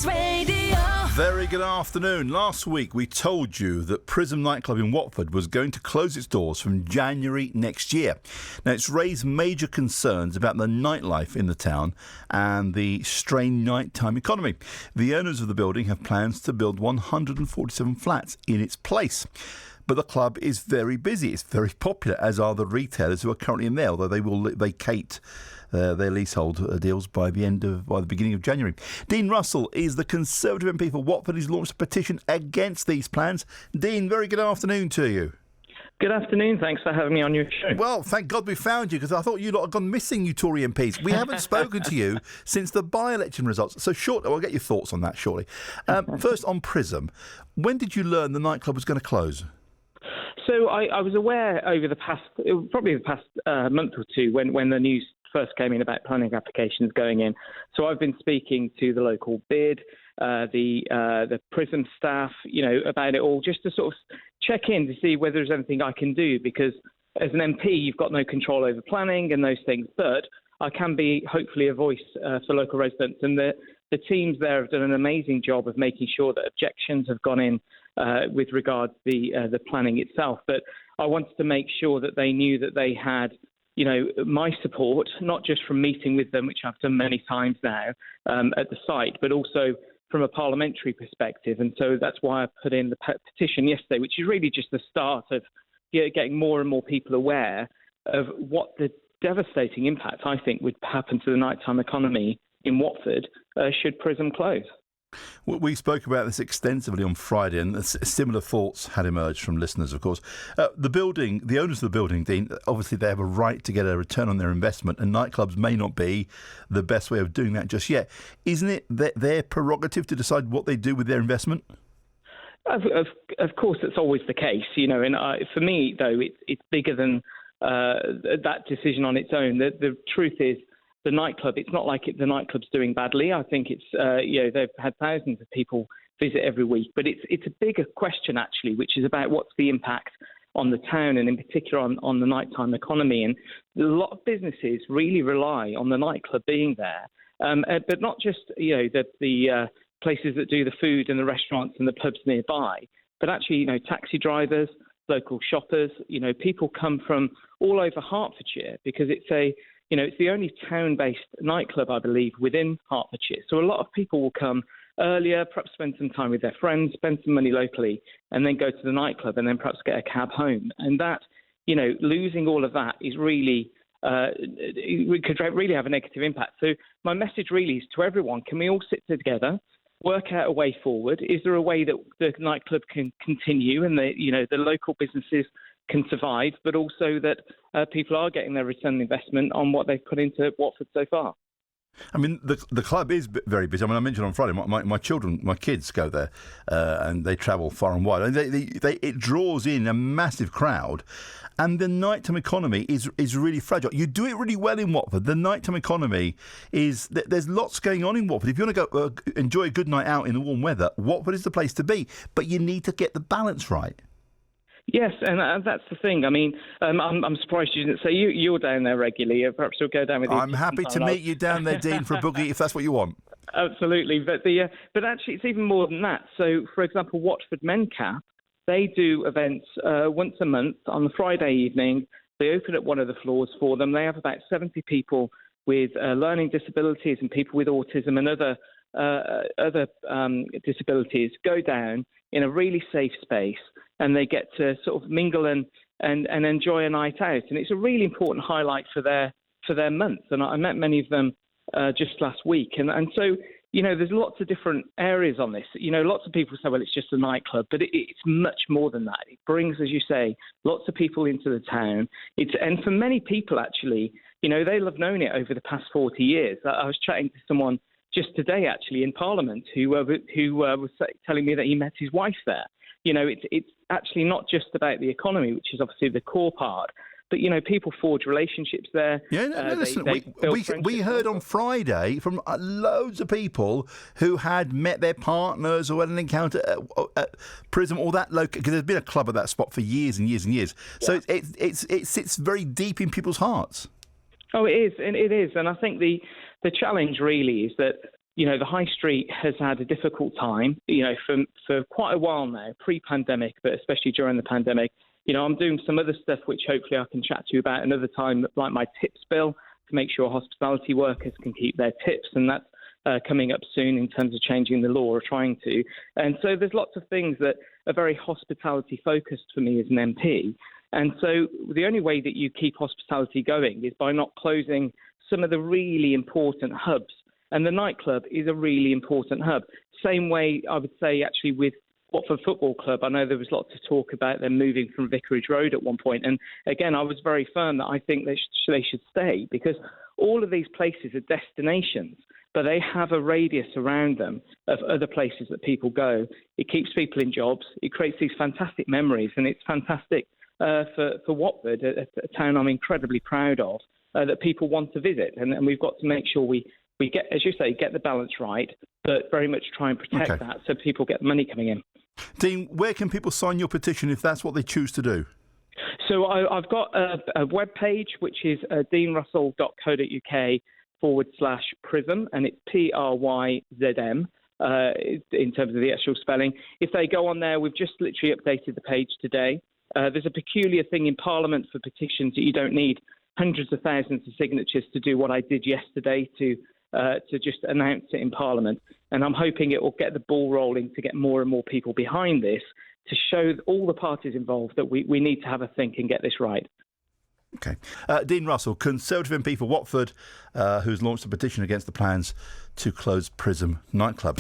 News Radio. Very good afternoon. Last week we told you that Pryzm nightclub in Watford was going to close its doors from January next year. Now, it's raised major concerns about the nightlife in the town and the strained nighttime economy. The owners of the building have plans to build 147 flats in its place. But the club is very busy. It's very popular, as are the retailers who are currently in there, although they will vacate their leasehold deals by the beginning of January. Dean Russell is the Conservative MP for Watford. He's launched a petition against these plans. Dean, very good afternoon to you. Good afternoon. Thanks for having me on your show. Well, thank God we found you, because I thought you lot had gone missing, you Tory MPs. We haven't spoken to you since the by-election results. So I'll get your thoughts on that shortly. First, on Pryzm, when did you learn the nightclub was going to close? So I was aware over the past month or two when the news first came in about planning applications going in. So I've been speaking to the local bid, the Pryzm staff, about it all, just to sort of check in to see whether there's anything I can do, because as an MP, you've got no control over planning and those things, but I can be hopefully a voice for local residents. And the teams there have done an amazing job of making sure that objections have gone in with regard to the planning itself. But I wanted to make sure that they knew that they had, my support, not just from meeting with them, which I've done many times now at the site, but also from a parliamentary perspective. And so that's why I put in the petition yesterday, which is really just the start of getting more and more people aware of what the devastating impact I think would happen to the nighttime economy in Watford should Pryzm close. We spoke about this extensively on Friday, and similar thoughts had emerged from listeners, of course. The owners of the building, Dean, obviously they have a right to get a return on their investment, and nightclubs may not be the best way of doing that just yet. Isn't it their prerogative to decide what they do with their investment? Of course, it's always the case, and for me, though, it's bigger than that decision on its own. The truth is, the nightclub, it's not like the nightclub's doing badly. I think it's, they've had thousands of people visit every week. But it's a bigger question, actually, which is about what's the impact on the town and in particular on the nighttime economy. And a lot of businesses really rely on the nightclub being there. But not just, the places that do the food and the restaurants and the pubs nearby, but actually, taxi drivers, local shoppers, people come from all over Hertfordshire because it's the only town-based nightclub, I believe, within Hertfordshire. So a lot of people will come earlier, perhaps spend some time with their friends, spend some money locally, and then go to the nightclub and then perhaps get a cab home. And that, losing all of that is really, we could really have a negative impact. So my message really is to everyone, can we all sit together, work out a way forward? Is there a way that the nightclub can continue and the local businesses can survive, but also that people are getting their return on investment on what they've put into Watford so far? I mean, the club is very busy. I mean, I mentioned on Friday, my kids go there and they travel far and wide. And it draws in a massive crowd. And the nighttime economy is really fragile. You do it really well in Watford. The nighttime economy there's lots going on in Watford. If you want to go enjoy a good night out in the warm weather, Watford is the place to be. But you need to get the balance right. Yes, and that's the thing. I mean, I'm surprised you didn't say you're down there regularly. Perhaps we'll go down with you. I'm happy to meet you down there, Dean, for a boogie, if that's what you want. Absolutely. But actually, it's even more than that. So, for example, Watford Mencap, they do events once a month on the Friday evening. They open up one of the floors for them. They have about 70 people with learning disabilities and people with autism and other disabilities go down in a really safe space, and they get to sort of mingle and enjoy a night out. And it's a really important highlight for their month. And I met many of them just last week. And so, there's lots of different areas on this. Lots of people say, well, it's just a nightclub, but it's much more than that. It brings, as you say, lots of people into the town. And for many people, actually, they'll have known it over the past 40 years. I was chatting to someone just today, actually, in Parliament, who was telling me that he met his wife there. It's actually not just about the economy, which is obviously the core part, but, people forge relationships there. Yeah, listen, we heard on Friday from loads of people who had met their partners or had an encounter at Pryzm or that local, because there's been a club at that spot for years and years and years. So yeah. It sits very deep in people's hearts. Oh, it is, and it is. And I think the challenge really is that, the high street has had a difficult time, for quite a while now, pre-pandemic, but especially during the pandemic. I'm doing some other stuff which hopefully I can chat to you about another time, like my tips bill, to make sure hospitality workers can keep their tips, and that's coming up soon in terms of changing the law, or trying to. And so there's lots of things that are very hospitality focused for me as an MP. And so the only way that you keep hospitality going is by not closing some of the really important hubs. And the nightclub is a really important hub. Same way, I would say, actually, with Watford Football Club. I know there was lots of talk about them moving from Vicarage Road at one point. And again, I was very firm that I think they should stay, because all of these places are destinations, but they have a radius around them of other places that people go. It keeps people in jobs. It creates these fantastic memories, and it's fantastic for Watford, a town I'm incredibly proud of, that people want to visit. And we've got to make sure we get, as you say, get the balance right, but very much try and protect that so people get the money coming in. Dean, where can people sign your petition if that's what they choose to do? So I've got a web page, which is deanrussell.co.uk/Pryzm, and it's Pryzm in terms of the actual spelling. If they go on there, we've just literally updated the page today. There's a peculiar thing in Parliament for petitions that you don't need hundreds of thousands of signatures to do what I did yesterday to just announce it in Parliament. And I'm hoping it will get the ball rolling to get more and more people behind this, to show all the parties involved that we need to have a think and get this right. OK. Dean Russell, Conservative MP for Watford, who's launched a petition against the plans to close Pryzm nightclub.